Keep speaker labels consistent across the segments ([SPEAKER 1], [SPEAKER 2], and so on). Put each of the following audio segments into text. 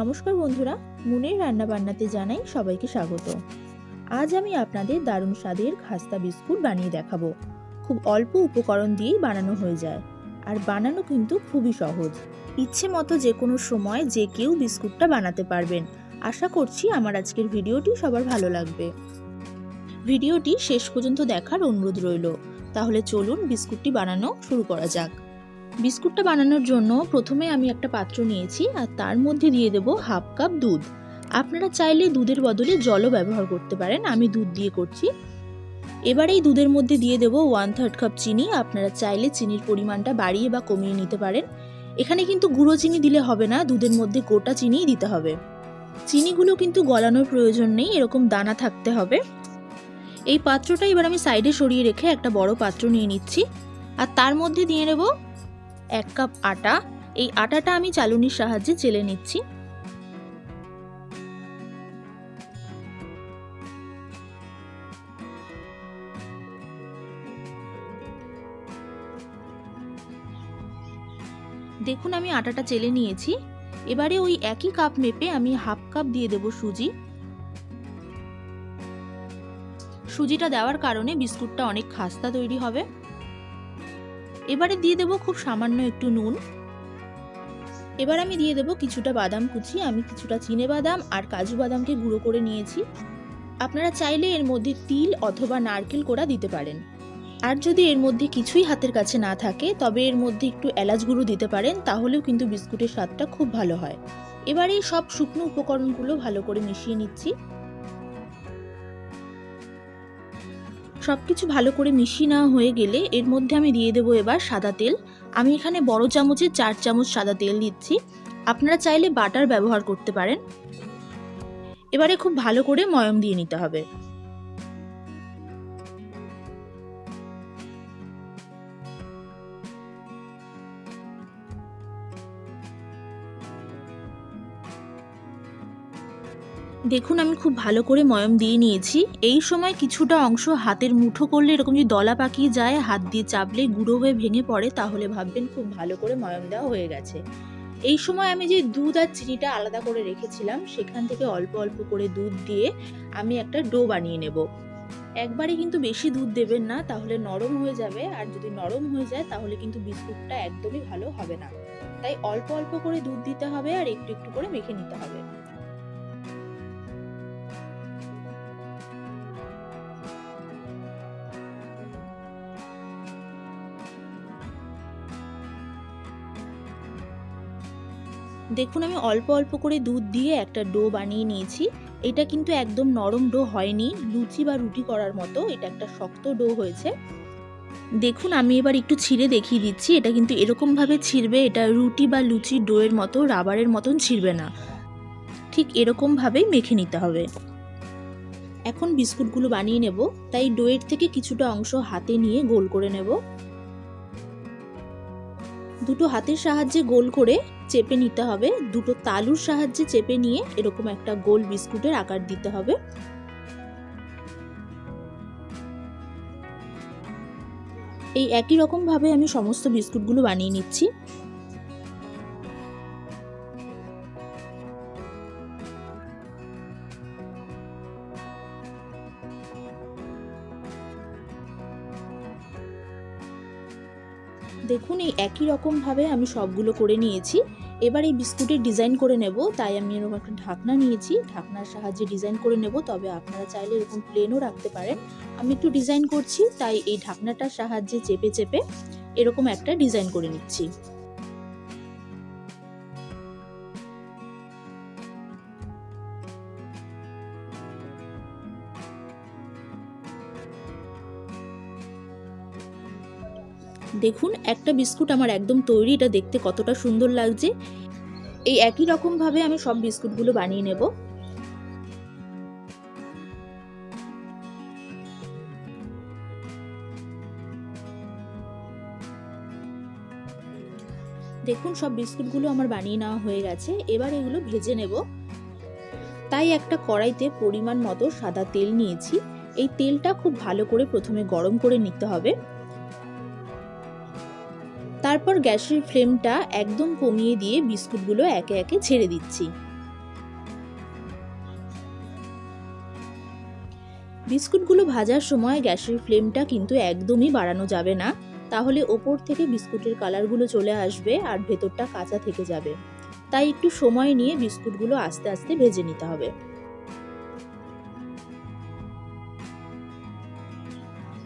[SPEAKER 1] নমস্কার বন্ধুরা, মুনের রান্নাবান্নাতে জানাই সবাইকে স্বাগত। আজ আমি আপনাদের দারুণ স্বাদের খাস্তা বিস্কুট বানিয়ে দেখাবো। খুব অল্প উপকরণ দিয়েই বানানো হয়ে যায়, আর বানানো কিন্তু খুবই সহজ। ইচ্ছে মতো যে কোনো সময় যে কেউ বিস্কুটটা বানাতে পারবেন। আশা করছি আমার আজকের ভিডিওটি সবার ভালো লাগবে। ভিডিওটি শেষ পর্যন্ত দেখার অনুরোধ রইল। তাহলে চলুন বিস্কুটটি বানানো শুরু করা যাক। বিস্কুটটা বানানোর জন্য প্রথমে আমি একটা পাত্র নিয়েছি, আর তার মধ্যে দিয়ে দেব হাফ কাপ দুধ। আপনারা চাইলে দুধের বদলে জলও ব্যবহার করতে পারেন, আমি দুধ দিয়ে করছি। এবার এই দুধের মধ্যে দিয়ে দেব 1/3 কাপ চিনি। আপনারা চাইলে চিনির পরিমাণটা বাড়িয়ে বা কমিয়ে নিতে পারেন। এখানে কিন্তু গুঁড়ো চিনি দিলে হবে না, দুধের মধ্যে গোটা চিনিই দিতে হবে। চিনিগুলো কিন্তু গলানোর প্রয়োজন নেই, এরকম দানা থাকতে হবে। এই পাত্রটা এবার আমি সাইডে সরিয়ে রেখে একটা বড় পাত্র নিয়ে নিচ্ছি, আর তার মধ্যে দিয়ে নেব 1 কাপ আটা। এই আটাটা আমি চালুনির সাহায্যে চেলে নিচ্ছি। দেখুন আমি আটাটা চেলে নিয়েছি। এবারে ওই একই কাপ মেপে আমি হাফ কাপ দিয়ে দেব সুজি। সুজিটা দেওয়ার কারণে বিস্কুটটা অনেক খাস্তা তৈরি হবে। এবারে দিয়ে দেব খুব সামান্য একটু নুন। এবার আমি দিয়ে দেব কিছুটা বাদাম কুচি। আমি কিছুটা চিনে বাদাম আর কাজু বাদামকে গুঁড়ো করে নিয়েছি। আপনারা চাইলে এর মধ্যে তিল অথবা নারকেল কোড়া দিতে পারেন। আর যদি এর মধ্যে কিছুই হাতের কাছে না থাকে, তবে এর মধ্যে একটু এলাচ গুঁড়ো দিতে পারেন, তাহলেও কিন্তু বিস্কুটের স্বাদটা খুব ভালো হয়। এবার এই সব শুকনো উপকরণগুলো ভালো করে মিশিয়ে নিচ্ছি। সবকিছু ভালো করে মিশিয়ে নেওয়া হয়ে গেলে এর মধ্যে আমি দিয়ে দেবো এবার সাদা তেল। আমি এখানে বড় চামচে 4 চামচ সাদা তেল দিচ্ছি। আপনারা চাইলে বাটার ব্যবহার করতে পারেন। এবারে খুব ভালো করে ময়ম দিয়ে নিতে হবে। দেখুন আমি খুব ভালো করে ময়ম দিয়ে নিয়েছি। এই সময় কিছুটা অংশ হাতের মুঠো করলে এরকম যদি দলা পাকিয়ে যায়, হাত দিয়ে চাপলে গুঁড়ো হয়ে ভেঙে পড়ে, তাহলে ভাববেন খুব ভালো করে ময়ম দেওয়া হয়ে গেছে। এই সময় আমি যে দুধ আর চিনিটা আলাদা করে রেখেছিলাম, সেখান থেকে অল্প অল্প করে দুধ দিয়ে আমি একটা ডো বানিয়ে নেব। একবারে কিন্তু বেশি দুধ দেবেন না, তাহলে নরম হয়ে যাবে, আর যদি নরম হয়ে যায় তাহলে কিন্তু বিস্কুটটা একদমই ভালো হবে না। তাই অল্প অল্প করে দুধ দিতে হবে আর একটু একটু করে মেখে নিতে হবে। দেখুন আমি অল্প অল্প করে দুধ দিয়ে একটা ডো বানিয়ে নিয়েছি। এটা কিন্তু একদম নরম ডো হয়নি, লুচি বা রুটি করার মতো, এটা একটা শক্ত ডো হয়েছে। দেখুন আমি এবার একটু ছিঁড়ে দেখিয়ে দিচ্ছি। এটা কিন্তু এরকম ভাবে ছিঁড়বে, এটা রুটি বা লুচি ডোয়ের মতো রাবারের মতন ছিঁড়বে না। ঠিক এরকম ভাবেই মেখে নিতে হবে। এখন বিস্কুটগুলো বানিয়ে নেব, তাই ডোয়ের থেকে কিছুটা অংশ হাতে নিয়ে গোল করে নেব। দুটো হাতের সাহায্যে গোল করে চেপে নিতে হবে। দুটো তালুর সাহায্যে চেপে নিয়ে এরকম একটা গোল বিস্কুটের আকার দিতে হবে। এই একই রকম ভাবে আমি সমস্ত বিস্কুটগুলো বানিয়ে নিচ্ছি। দেখুন এই একই রকম ভাবে আমি সবগুলো করে নিয়েছি। এবার এই বিস্কুটের ডিজাইন করে নেব, তাই আমি এরকম একটা ঢাকনা নিয়েছি। ঢাকনার সাহায্যে ডিজাইন করে নেব, তবে আপনারা চাইলে এরকম প্লেনও রাখতে পারেন। আমি একটু ডিজাইন করছি, তাই এই ঢাকনাটার সাহায্যে চেপে চেপে এরকম একটা ডিজাইন করে নিচ্ছি। দেখুন একটা বিস্কুট আমার একদম তৈরি। এটা দেখতে কতটা সুন্দর লাগছে। এই একই রকম ভাবে আমি সব বিস্কুটগুলো বানিয়ে নেব। দেখুন সব বিস্কুটগুলো আমার বানিয়ে নেওয়া হয়ে গেছে। এবার এগুলো ভেজে নেব। তাই একটা কড়াইতে পরিমাণ মতো সাদা তেল নিয়েছি। এই তেলটা খুব ভালো করে প্রথমে গরম করে নিতে হবে। তারপর গ্যাসের ফ্লেমটা একদম কমিয়ে দিয়ে বিস্কুটগুলো একে একে ছেড়ে দিচ্ছি। বিস্কুটগুলো ভাজার সময় গ্যাসের ফ্লেমটা কিন্তু একদমই বাড়ানো যাবে না, তাহলে ওপর থেকে বিস্কুটের কালারগুলো চলে আসবে আর ভেতরটা কাঁচা থেকে যাবে। তাই একটু সময় নিয়ে বিস্কুটগুলো আস্তে আস্তে ভেজে নিতে হবে।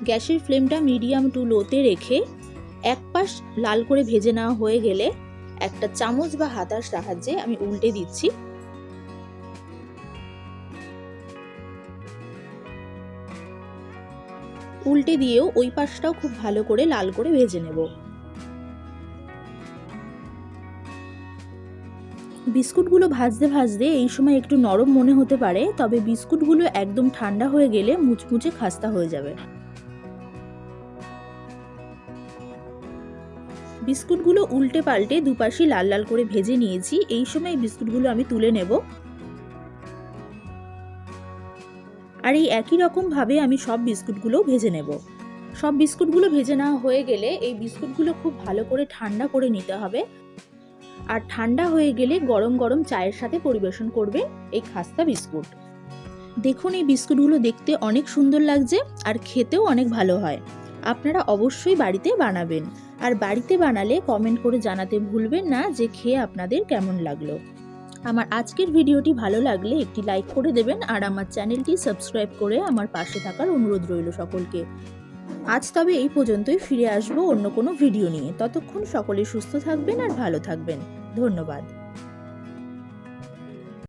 [SPEAKER 1] গ্যাসের ফ্লেমটা মিডিয়াম টু লোতে রেখে এক পাশ লাল করে ভেজে নেওয়া হয়ে গেলে একটা চামচ বা হাতার সাহায্যে আমি উল্টে দিচ্ছি। উল্টে দিয়েও ওই পাশটাও খুব ভালো করে লাল করে ভেজে নেব। বিস্কুটগুলো ভাজতে ভাজতে এই সময় একটু নরম মনে হতে পারে, তবে বিস্কুটগুলো একদম ঠান্ডা হয়ে গেলে মুচমুচে খাস্তা হয়ে যাবে। বিস্কুটগুলো উল্টে পাল্টে দুপাশই লাল লাল করে ভেজে নিয়েছি। এই সময় বিস্কুটগুলো আমি তুলে নেব। আর এই একই রকম ভাবে আমি সব বিস্কুটগুলো ভেজে নেব। সব বিস্কুটগুলো ভেজে নেওয়া হয়ে গেলে এই বিস্কুটগুলো খুব ভালো করে ঠান্ডা করে নিতে হবে। আর ঠান্ডা হয়ে গেলে গরম গরম চায়ের সাথে পরিবেশন করবে এই খাস্তা বিস্কুট। দেখুন, এই বিস্কুটগুলো দেখতে অনেক সুন্দর লাগছে আর খেতেও অনেক ভালো হয়। আপনারা অবশ্যই বাড়িতে বানাবেন, আর বাড়িতে বানালে কমেন্ট করে জানাতে ভুলবেন না যে খেয়ে আপনাদের কেমন লাগলো। আমার আজকের ভিডিওটি ভালো লাগলে একটি লাইক করে দেবেন, আর আমার চ্যানেলটি সাবস্ক্রাইব করে আমার পাশে থাকার অনুরোধ রইল সকলকে। আজ তবে এই পর্যন্তই, ফিরে আসবো অন্য কোনো ভিডিও নিয়ে। ততক্ষণ সকলে সুস্থ থাকবেন আর ভালো থাকবেন। ধন্যবাদ।